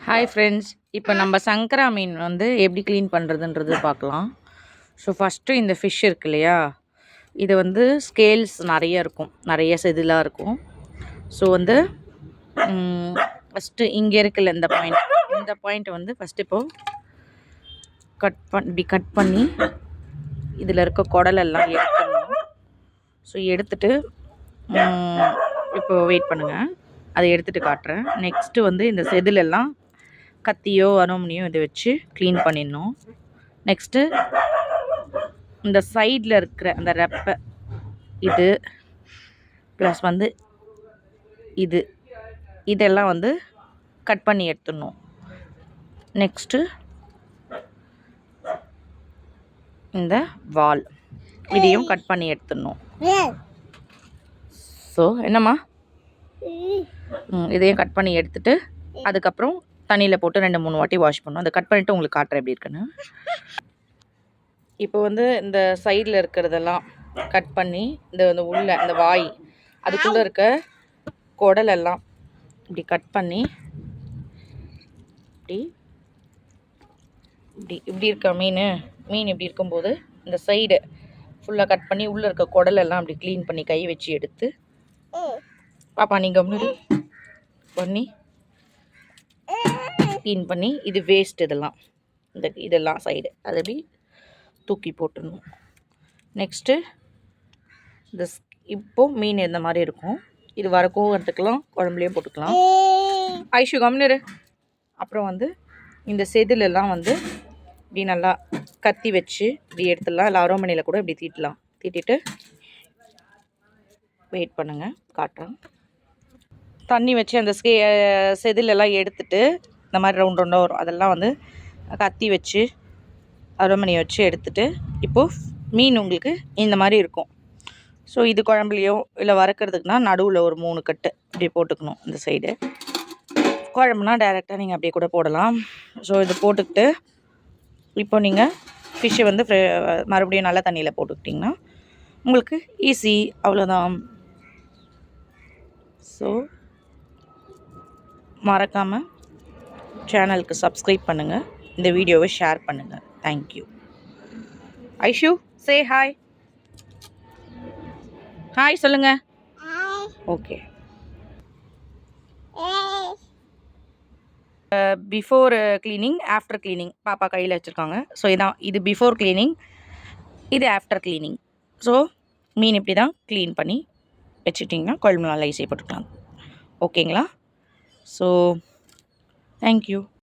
Hi friends, இப்போ நம்ம சங்கரா மீன் வந்து எப்படி க்ளீன் பண்ணுறதுன்றது பார்க்கலாம். ஸோ ஃபஸ்ட்டு இந்த ஃபிஷ் இருக்கு இல்லையா, இது வந்து ஸ்கேல்ஸ் நிறைய இருக்கும், நிறைய செதிலாக இருக்கும். ஸோ வந்து ஃபஸ்ட்டு இங்கே இருக்குல்ல இந்த பாயிண்ட் வந்து ஃபஸ்ட்டு இப்போது இப்படி கட் பண்ணி இதில் இருக்க குடலெல்லாம் எடுத்துடணும். ஸோ எடுத்துட்டு இப்போது வெயிட் பண்ணுங்கள், அதை எடுத்துகிட்டு காட்டுறேன். நெக்ஸ்ட்டு வந்து இந்த செதிலெல்லாம் கத்தியோ அருமனையோ இதை வச்சு க்ளீன் பண்ணிடணும். நெக்ஸ்ட்டு இந்த சைடில் இருக்கிற அந்த ரெப்பை இது ப்ளஸ் வந்து இதெல்லாம் வந்து கட் பண்ணி எடுத்துடணும். நெக்ஸ்ட்டு இந்த வால் இதையும் கட் பண்ணி எடுத்துடணும். ஸோ என்னம்மா, இதையும் கட் பண்ணி எடுத்துட்டு அதுக்கப்புறம் தண்ணியில் போட்டு 2-3 வாட்டி வாஷ் பண்ணணும். அதை கட் பண்ணிவிட்டு உங்களுக்கு காட்டுறேன் எப்படி இருக்குன்னு. இப்போ வந்து இந்த சைடில் இருக்கிறதெல்லாம் கட் பண்ணி இந்த உள்ள இந்த வாய் அதுக்குள்ளே இருக்க குடலெல்லாம் இப்படி கட் பண்ணி இப்படி இருக்க மீன் இப்படி இருக்கும்போது இந்த சைடு ஃபுல்லாக கட் பண்ணி உள்ளே இருக்க குடலெல்லாம் அப்படி க்ளீன் பண்ணி கை வச்சு எடுத்து பாப்பா நீங்கள் பண்ணி க்ளீன் பண்ணி இது வேஸ்ட் இதெல்லாம் சைடு அதை அப்படி தூக்கி போட்டுடணும். நெக்ஸ்ட்டு இப்போது மீன் இந்த மாதிரி இருக்கும். இது வரக்கோகிறதுக்கெலாம் குழம்புலையும் போட்டுக்கலாம். ஐஷு கம்னரு. அப்புறம் வந்து இந்த செதிலெல்லாம் வந்து இப்படி நல்லா கத்தி வச்சு இப்படி எடுத்துடலாம். இல்லை அரோமனையில் கூட இப்படி தீட்டிட்டு வெயிட் பண்ணுங்கள், காட்டுறேன். தண்ணி வச்சு அந்த செதிலெல்லாம் எடுத்துட்டு இந்த மாதிரி ரவுண்டாக வரும், அதெல்லாம் வந்து கத்தி வச்சு அருமனையை வச்சு எடுத்துட்டு இப்போது மீன் உங்களுக்கு இந்த மாதிரி இருக்கும். ஸோ இது குழம்புலையோ இல்லை வறுக்கிறதுக்குனா நடுவில் ஒரு 3 கட்டு இப்படி போட்டுக்கணும். இந்த சைடு குழம்புனா டைரெக்டாக நீங்கள் அப்படியே கூட போடலாம். ஸோ இது போட்டுக்கிட்டு இப்போ நீங்கள் ஃபிஷ்ஷை வந்து மறுபடியும் நல்ல தண்ணியில் போட்டுக்கிட்டிங்கன்னா உங்களுக்கு ஈஸி, அவ்வளோதான். ஸோ மறக்காமல் சேனலுக்கு சப்ஸ்கிரைப் பண்ணுங்கள், இந்த வீடியோவை ஷேர் பண்ணுங்கள். Thank you. Aishu say hi. Hi சொல்லுங்கள். Okay. Before cleaning, after cleaning பாப்பா கையில் வச்சுருக்காங்க. ஸோ இது பிஃபோர் க்ளீனிங், இது ஆஃப்டர் க்ளீனிங். ஸோ மீன் இப்படி தான் க்ளீன் பண்ணி வச்சுட்டிங்கன்னா குழம்பு நல்லா ஈஸியாக போட்டுக்கலாம். ஓகேங்களா? So thank you.